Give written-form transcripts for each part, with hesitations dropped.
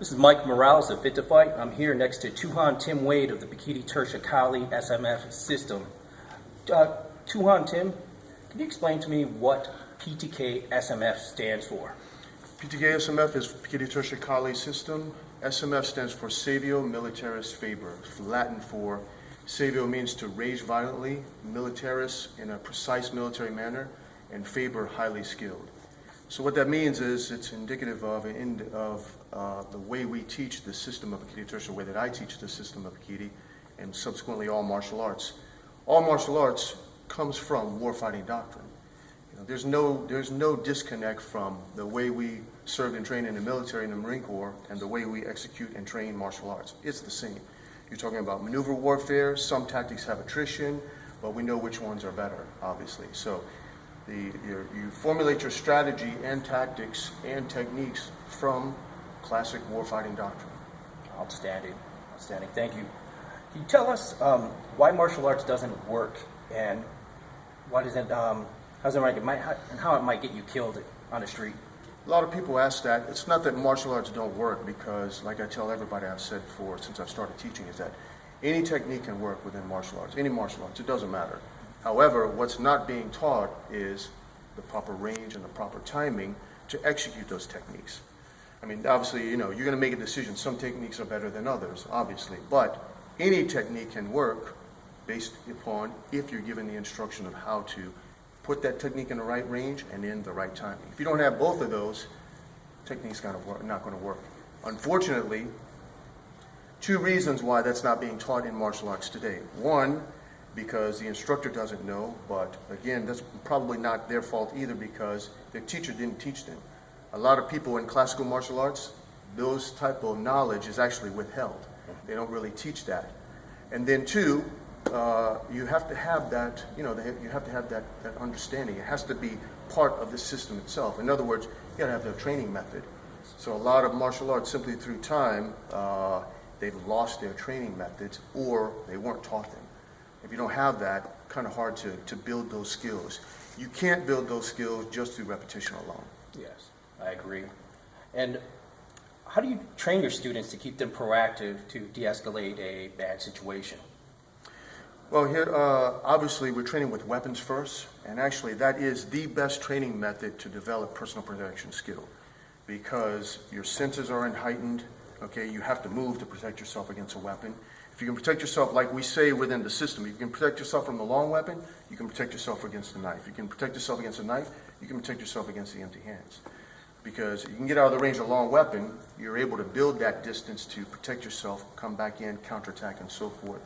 This is Mike Morales of Fit to Fight. I'm here next to Tuhan Tim Wade of the Pekiti-Tirsia Kali SMF system. Tuhan Tim, can you explain to me what PTK SMF stands for? PTK SMF is Pekiti-Tirsia Kali system. SMF stands for Savio Militaris Faber, Latin for Savio means to rage violently, militaris in a precise military manner, and Faber highly skilled. So what that means is it's indicative of the way we teach the system of Pekiti-Tirsia, the way that I teach the system of Pekiti, and subsequently all martial arts. All martial arts comes from warfighting doctrine. There's no disconnect from the way we served and trained in the military and the Marine Corps and the way we execute and train martial arts. It's the same. You're talking about maneuver warfare. Some tactics have attrition, but we know which ones are better, obviously. So you formulate your strategy and tactics and techniques from classic warfighting doctrine. Outstanding. Outstanding. Thank you. Can you tell us why martial arts doesn't work and why doesn't how it might get you killed on the street? A lot of people ask that. It's not that martial arts don't work, because like I tell everybody, I've said before since I've started teaching, is that any technique can work within martial arts, any martial arts, it doesn't matter. However, what's not being taught is the proper range and the proper timing to execute those techniques. I mean, obviously, you're going to make a decision. Some techniques are better than others, obviously, but any technique can work based upon if you're given the instruction of how to put that technique in the right range and in the right timing. If you don't have both of those, technique's not going to work. Unfortunately, two reasons why that's not being taught in martial arts today. One, because the instructor doesn't know, but again, that's probably not their fault either, because their teacher didn't teach them. A lot of people in classical martial arts, those type of knowledge is actually withheld. They don't really teach that. And then two, you have to have that, you have to have that understanding. It has to be part of the system itself. In other words, you got to have the training method. So a lot of martial arts, simply through time, they've lost their training methods, or they weren't taught them. If you don't have that, kind of hard to build those skills. You can't build those skills just through repetition alone. Yes, I agree. And how do you train your students to keep them proactive to de-escalate a bad situation? Well, here, obviously, we're training with weapons first, and actually that is the best training method to develop personal protection skill, because your senses are heightened. Okay, you have to move to protect yourself against a weapon. If you can protect yourself, like we say within the system, you can protect yourself from the long weapon, you can protect yourself against the knife. You can protect yourself against a knife, you can protect yourself against the empty hands. Because you can get out of the range of a long weapon, you're able to build that distance to protect yourself, come back in, counterattack, and so forth.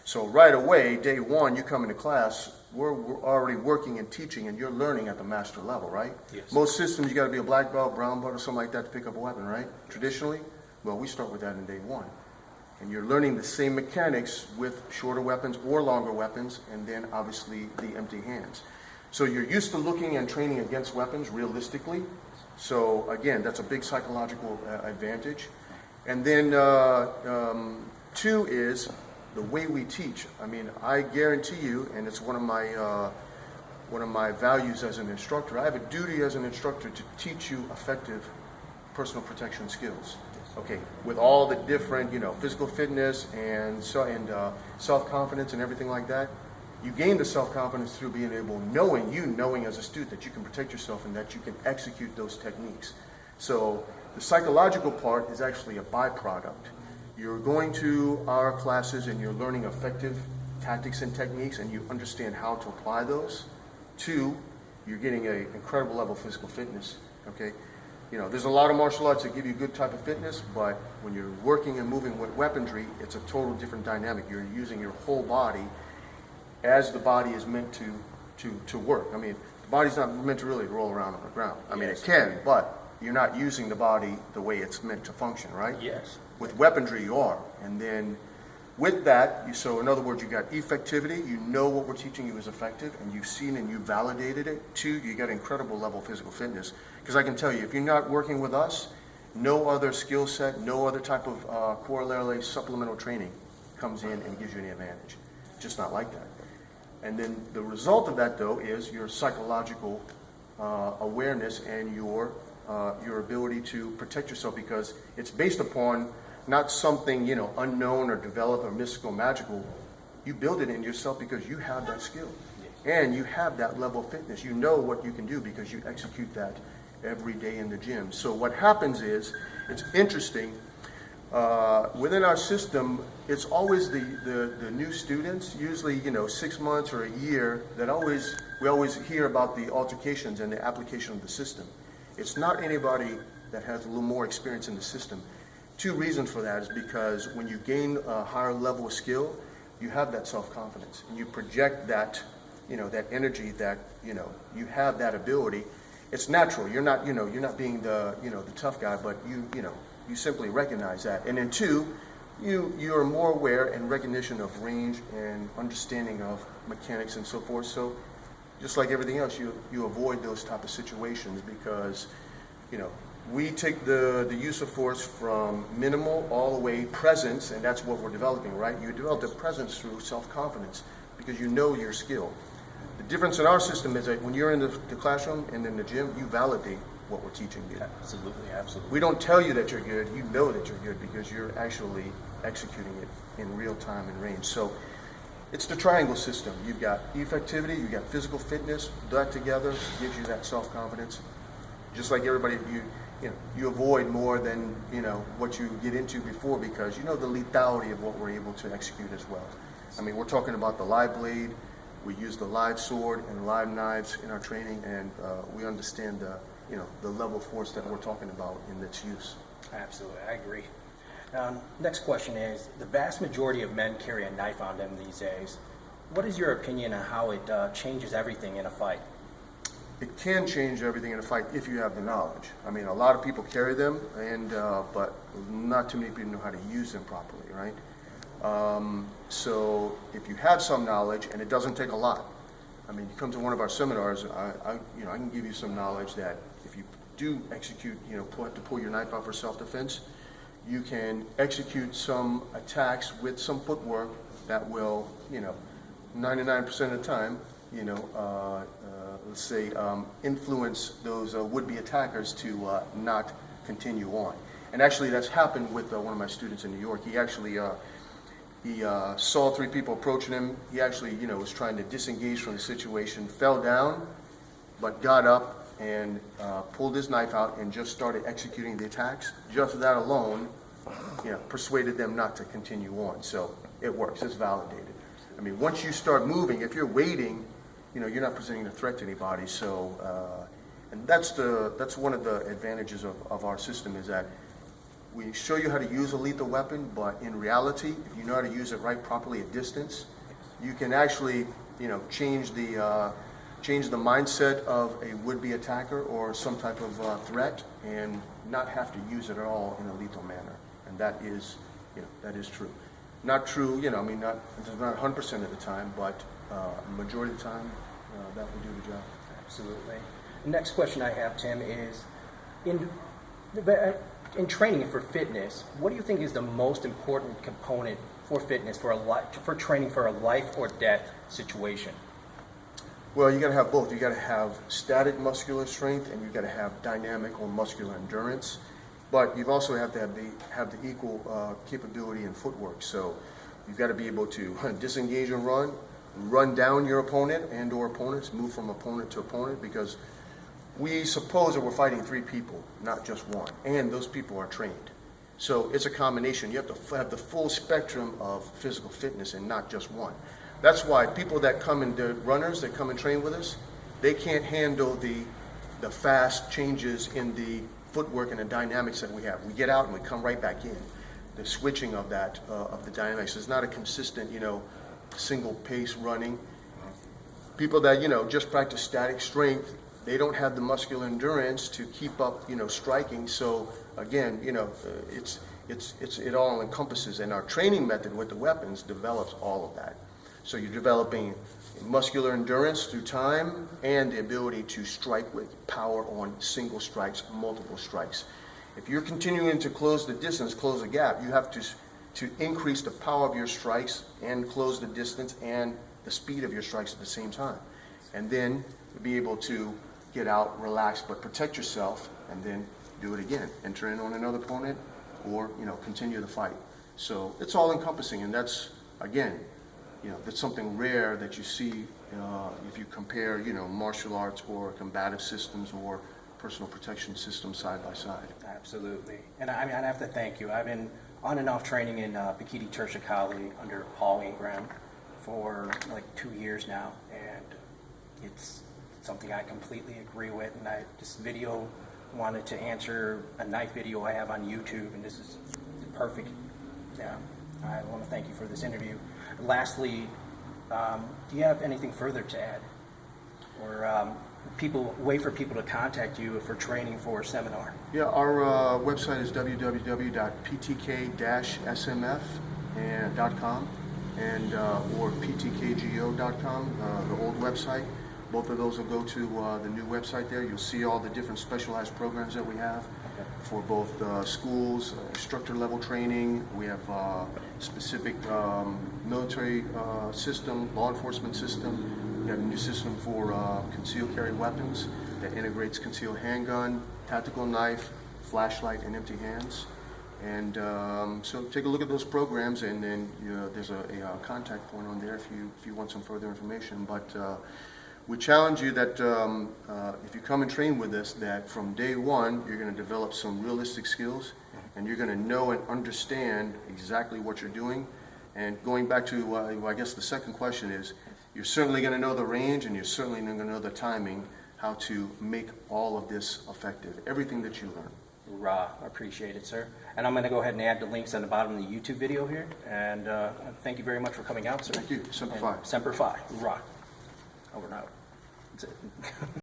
So right away, day one, you come into class, we're already working and teaching, and you're learning at the master level, right? Yes. Most systems, you got to be a black belt, brown belt, or something like that to pick up a weapon, right? Traditionally, well, we start with that in day one. And you're learning the same mechanics with shorter weapons or longer weapons, and then obviously the empty hands. So you're used to looking and training against weapons realistically. So again, that's a big psychological advantage. And then two is the way we teach. I mean, I guarantee you, and it's one of my values as an instructor, I have a duty as an instructor to teach you effective personal protection skills. Okay, with all the different, physical fitness and self-confidence and everything like that, you gain the self-confidence through being able, knowing as a student that you can protect yourself and that you can execute those techniques. So the psychological part is actually a byproduct. You're going to our classes and you're learning effective tactics and techniques, and you understand how to apply those. Two, you're getting an incredible level of physical fitness. Okay, there's a lot of martial arts that give you a good type of fitness, but when you're working and moving with weaponry, it's a total different dynamic. You're using your whole body as the body is meant to work. I mean, the body's not meant to really roll around on the ground. I mean, it can, but you're not using the body the way it's meant to function, right? Yes. With weaponry, you are. And then with that, so in other words, you got effectivity, you know what we're teaching you is effective, and you've seen and you validated it. Two, you got an incredible level of physical fitness. Because I can tell you, if you're not working with us, no other skill set, no other type of corollary supplemental training comes in and gives you any advantage. Just not like that. And then the result of that, though, is your psychological awareness and your your ability to protect yourself, because it's based upon not something, you know, unknown or developed or mystical, magical. You build it in yourself because you have that skill and you have that level of fitness. You know what you can do because you execute that every day in the gym. So what happens is, it's interesting, within our system, it's always the new students, usually, you know, 6 months or a year, that we always hear about the altercations and the application of the system. It's not anybody that has a little more experience in the system. Two reasons for that is because when you gain a higher level of skill, you have that self-confidence and you project that, you know, that energy, that, you know, you have that ability. It's natural. You're not, you know, you're not being the, you know, the tough guy, but you know, you simply recognize that. And then two, you are more aware and recognition of range and understanding of mechanics and so forth. So just like everything else, you avoid those type of situations because, you know, we take the use of force from minimal all the way presence, and that's what we're developing, right? You develop the presence through self-confidence because you know your skill. The difference in our system is that when you're in the classroom and in the gym, you validate what we're teaching you. Absolutely, absolutely. We don't tell you that you're good, you know that you're good because you're actually executing it in real time and range. So it's the triangle system. You've got effectivity, you've got physical fitness, that together gives you that self-confidence. Just like everybody, you avoid more than, you know, what you get into before because you know the lethality of what we're able to execute as well. I mean, we're talking about the live blade, we use the live sword and live knives in our training, and we understand the, you know, the level of force that we're talking about in its use. Absolutely, I agree. Next question is, the vast majority of men carry a knife on them these days. What is your opinion on how it changes everything in a fight? It can change everything in a fight if you have the knowledge. I mean, a lot of people carry them, and but not too many people know how to use them properly, right? So if you have some knowledge, and it doesn't take a lot. I mean, you come to one of our seminars, I can give you some knowledge that if you do execute, you know, have to pull your knife out for self-defense, you can execute some attacks with some footwork that will, you know, 99% of the time, you know, let's say, influence those would-be attackers to not continue on. And actually, that's happened with one of my students in New York. He actually he saw 3 people approaching him. He actually, you know, was trying to disengage from the situation, fell down, but got up and pulled his knife out and just started executing the attacks. Just that alone, you know, persuaded them not to continue on. So it works. It's validated. I mean, once you start moving, if you're waiting, you know, you're not presenting a threat to anybody. So, and that's one of the advantages of our system, is that we show you how to use a lethal weapon, but in reality, if you know how to use it right properly at distance, you can actually, you know, change the mindset of a would-be attacker or some type of threat, and not have to use it at all in a lethal manner. And that is, you know, that is true. Not true, you know, I mean, not 100% of the time, but majority of the time, that will do the job. Absolutely. The next question I have, Tim, is in training for fitness, what do you think is the most important component for fitness, for training for a life or death situation? Well, you got to have both. You got to have static muscular strength, and you got to have dynamic or muscular endurance. But you also have to have the equal capability in footwork. So you've got to be able to disengage and run down your opponent and or opponents, move from opponent to opponent, because we suppose that we're fighting 3 people, not just one, and those people are trained. So it's a combination. You have to have the full spectrum of physical fitness and not just one. That's why people that come in, the runners that come and train with us, they can't handle the fast changes in the footwork and the dynamics that we have. We get out and we come right back in. The switching of that, of the dynamics is not a consistent, you know, single pace running. People that, you know, just practice static strength, they don't have the muscular endurance to keep up, you know, striking. So again, you know, it all encompasses, and our training method with the weapons develops all of that. So you're developing muscular endurance through time and the ability to strike with power on single strikes, multiple strikes. If you're continuing to close the distance, close the gap, you have to increase the power of your strikes and close the distance and the speed of your strikes at the same time. And then be able to get out, relax, but protect yourself and then do it again, enter in on another opponent, or, continue the fight. So it's all encompassing, and that's, again, that's something rare that you see if you compare, martial arts or combative systems or personal protection systems side by side. Absolutely. And I have to thank you. I've been on and off training in Pekiti-Tirsia under Paul Ingram for like 2 years now, and it's something I completely agree with. And this video wanted to answer a knife video I have on YouTube, and this is perfect. Yeah, I want to thank you for this interview. Lastly, do you have anything further to add, or way for people to contact you for training for a seminar? Yeah, our website is www.ptk-smf.com and or ptkgo.com, the old website. Both of those will go to the new website there. You'll see all the different specialized programs that we have for both schools, instructor level training. We have specific military system, law enforcement system. We have a new system for concealed carry weapons that integrates concealed handgun, tactical knife, flashlight, and empty hands. And so take a look at those programs, and then there's a contact point on there if you want some further information. But we challenge you that if you come and train with us, that from day one you're going to develop some realistic skills, and you're going to know and understand exactly what you're doing. And going back to, I guess the second question is, you're certainly going to know the range, and you're certainly going to know the timing, how to make all of this effective, everything that you learn. Rah, I appreciate it, sir. And I'm going to go ahead and add the links on the bottom of the YouTube video here. And thank you very much for coming out, sir. Thank you. Semper Fi. Semper Fi. Rah. Over and out. That's it.